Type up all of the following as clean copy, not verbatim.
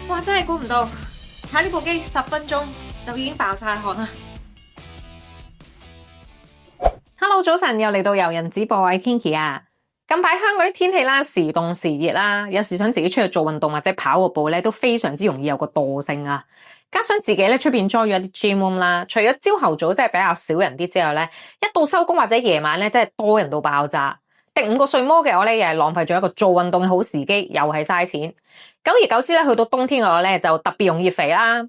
哇！真係估唔到，踩呢部機10分鐘就已經爆晒汗啦。Hello， 早晨，又嚟到遊人子播，我係 Kinky 啊。近排香港啲天氣啦，時凍時熱啦，有時想自己出去做運動或者跑個步咧，都非常之容易有個惰性啊。加上自己咧出邊 join 咗啲 gym room 啦，除咗朝頭早真係比較少人啲之外咧，一到收工或者夜晚咧，真係多人到爆炸。滴5個睡魔嘅我咧，又係浪費咗一個做運動嘅好時機，又係嘥錢。久而久之咧，去到冬天嘅我咧，就特別容易肥啦。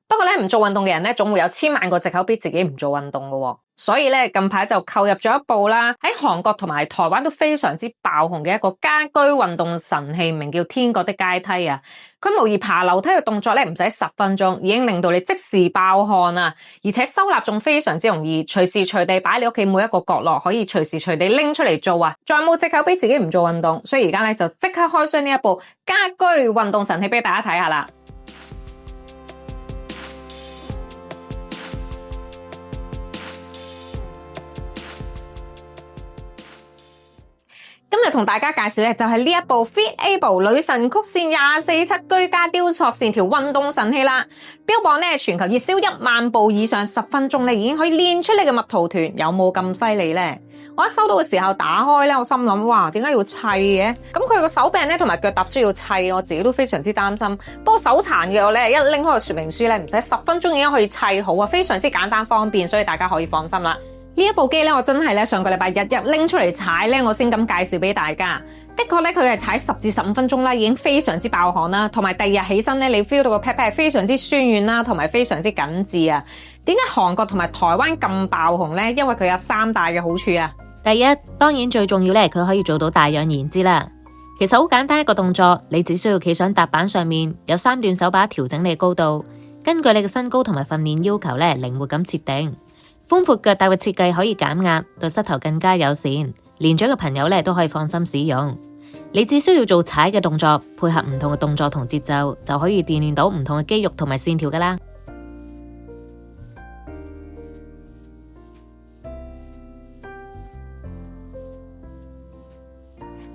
不過咧，唔做運動嘅人咧，總會有千萬個藉口逼自己唔做運動嘅。所以咧，近排就購入咗一部啦，喺韓國同埋台灣都非常之爆紅嘅一個家居運動神器，名叫天國的階梯啊。佢模擬爬樓梯嘅動作咧，唔使10分鐘，已經令到你即時爆汗啊！而且收納仲非常之容易，隨時隨地擺你屋企每一個角落，可以隨時隨地拎出嚟做啊！再冇藉口俾自己唔做運動，所以而家咧就即刻開箱呢一部家居運動神器俾大家睇下啦！今日同大家介紹咧就係呢一部 FitAble 女神曲線24/7居家雕塑線條運動神器啦，標榜咧全球熱銷1萬部以上，10分鐘咧已經可以練出你嘅蜜桃臀，有冇咁犀利咧？我一收到嘅時候打開咧，我心諗哇，點解要砌嘅？咁佢個手柄咧同埋腳踏需要砌，我自己都非常之擔心。不過手殘嘅我咧，一拎開個說明書咧，唔使10分鐘已經可以砌好啊，非常之簡單方便，所以大家可以放心啦。呢一部機咧，我真係咧上個禮拜日日拎出嚟踩咧，我先咁介紹俾大家。的確咧，佢係踩10至15分鐘啦，已經非常之爆汗啦，同埋第二日起身咧，你 feel 到個 pat pat 係非常之酸軟啦，同埋非常之緊緻啊。點解韓國同埋台灣咁爆紅咧？因為佢有3大嘅好處啊。第一，當然最重要咧，佢可以做到大氧燃脂啦。其實好簡單一個動作，你只需要企上踏板上面，有3段手把調整你嘅高度，根據你嘅身高同埋訓練要求咧，靈活咁設定。寬闊腳踏嘅設計可以減壓，對膝頭更加友善。年長嘅朋友咧都可以放心使用。你只需要做踩嘅動作，配合唔同嘅動作同節奏，就可以鍛煉到唔同嘅肌肉同埋線條噶啦。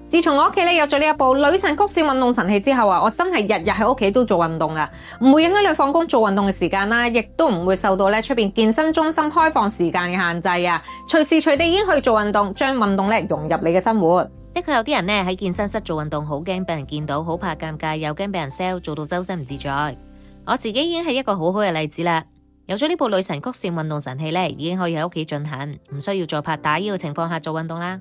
自從我屋企咧有咗呢一部女神曲線運動神器之後啊，我真係日日喺屋企都做運動啊，唔會影響你放工做運動嘅時間啦，亦都唔會受到咧出邊健身中心開放時間嘅限制啊，隨時隨地已經可以做運動，將運動咧融入你嘅生活。的確有啲人咧喺健身室做運動，好驚俾人見到，好怕尷尬，又驚俾人 sell，做到周身唔自在。我自己已經係一個好好嘅例子啦。有咗呢部女神曲線運動神器咧，已經可以喺屋企進行，唔需要再拍打腰嘅情況下做運動啦。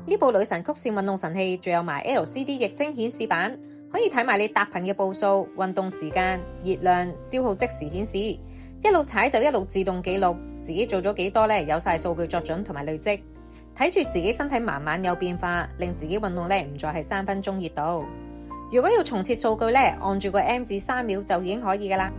呢部女神曲線運動神器仲有埋 LCD 液晶顯示板，可以睇埋你踏頻嘅步數、運動時間、熱量、消耗即時顯示，一路踩就一路自動記錄，自己做咗幾多咧，有晒數據作準同埋累積，睇住自己身體慢慢有變化，令自己運動咧唔再係3分鐘熱度。如果要重設數據咧，按住個 M 字3秒就已經可以噶啦。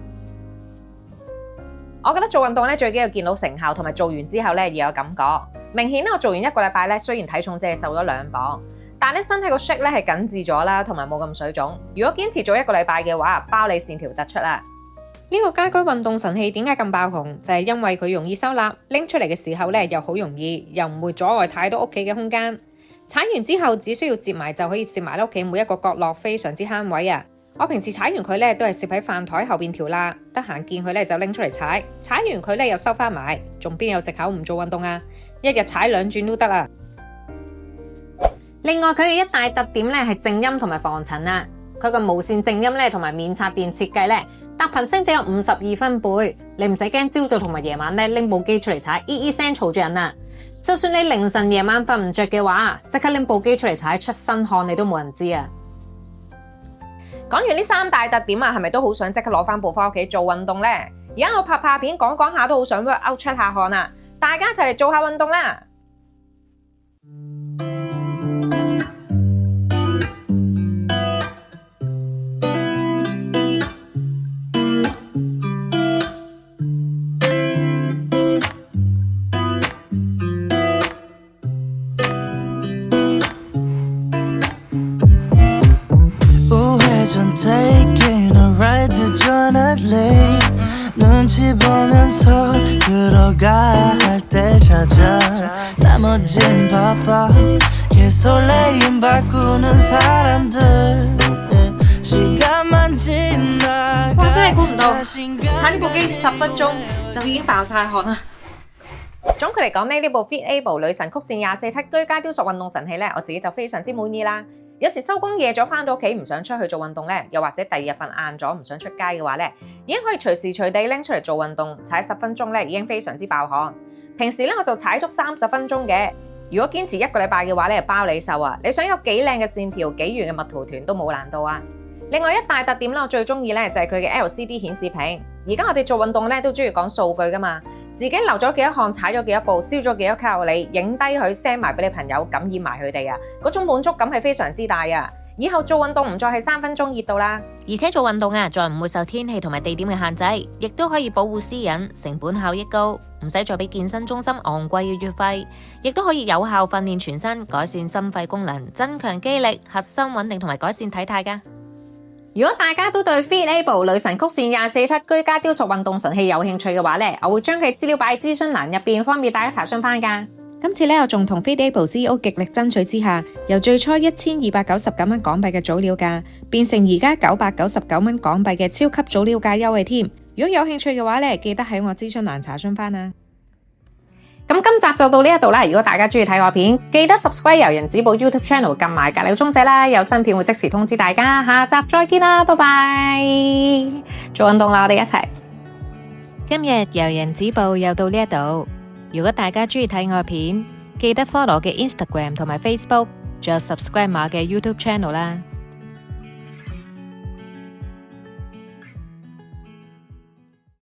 我覺得做運動咧最緊要見到成效，同埋做完之後咧要有感覺。明顯咧，我做完1個禮拜咧，雖然體重只係瘦咗2磅，但係身體個 shape 咧係緊緻咗啦，同埋冇咁水腫。如果堅持做1個禮拜嘅話，包你線條突出啦。呢個家居運動神器點解咁爆紅？就係因為佢容易收納，拎出嚟嘅時候咧又好容易，又唔會阻礙太多屋企嘅空間。踩完之後只需要摺埋就可以摺埋喺屋企每一個角落，非常之慳位啊！我平時踩完佢咧都係攝喺飯台後邊條罅，得閒見佢咧就拎出嚟踩，踩完佢咧又收翻埋，仲邊有藉口唔做運動啊？一日踩2轉都得啊！另外佢嘅一大特點咧係靜音同埋防塵啊！佢個無線靜音咧同埋免插電設計咧，搭頻聲只有52分貝，你唔使驚朝早同埋夜晚咧拎部機出嚟踩，聲嘈住人啊！就算你凌晨夜晚瞓唔着嘅話，即刻拎部機出嚟踩，出身汗你都冇人知啊！講完呢3大特點啊，係咪都好想即刻攞翻部翻屋企做運動呢？而家我拍片講下都好想 work out 出下汗啊！大家一齊嚟做下運動啦！Taking a ride to join a lake 눈치 보면서 들어가야 할 때 찾아 나머진 바빠 설레임 바꾸는 사람들 시간만 지나 哇！真係估唔到，踩呢部機10分鐘就已經爆晒汗啦。總括嚟講呢，呢部 Feetable 女神曲線247居家雕塑運動神器咧，我自己就非常之滿意啦。有時收工夜咗翻到屋企唔想出去做運動咧，又或者第二日瞓晏咗唔想出街嘅話咧，已經可以隨時隨地拎出嚟做運動，踩10分鐘咧已經非常之爆汗。平時咧我就踩足30分鐘嘅。如果堅持1個禮拜嘅話咧，包你瘦啊！你想有幾靚嘅線條、幾圓嘅蜜桃團都冇難度啊！另外一大特點啦，我最中意咧就係佢嘅 LCD 顯示屏。而家我哋做運動咧都中意講數據噶嘛，自己流咗幾多汗、踩咗幾多步、燒咗幾多卡路里，影低佢 send 埋俾你朋友，感染埋佢哋啊！嗰種滿足感係非常之大啊！以後做運動唔再係3分鐘熱度啦，而且做運動啊，再唔會受天氣同埋地點嘅限制，亦都可以保護私隱，成本效益高，唔使再俾健身中心昂貴嘅月費，亦都可以有效訓練全身，改善心肺功能，增強肌力、核心穩定同埋改善體態㗎。如果大家都對 Feetable 女神曲線247居家雕塑運動神器有興趣嘅話咧，我會將佢資料擺喺諮詢欄入邊，方便大家查詢翻㗎。今次咧，我仲同 Feetable CEO 極力爭取之下，由最初1299蚊港幣嘅早鳥價，變成而家999蚊港幣嘅超級早鳥價優惠添。如果有興趣嘅話咧，記得喺我諮詢欄查詢翻啊。咁今集就到呢一度啦。如果大家中意睇我片，記得 subscribe 由人子寶 YouTube Channel 撳埋隔籬個鐘仔啦，有新片會即時通知大家。下集再見啦，拜拜！做運動啦，我哋一齊。今日由人子寶又到呢一度。如果大家中意睇我片，記得 follow 我嘅 Instagram 同埋 Facebook，仲有 subscribe 我嘅 YouTube Channel 啦。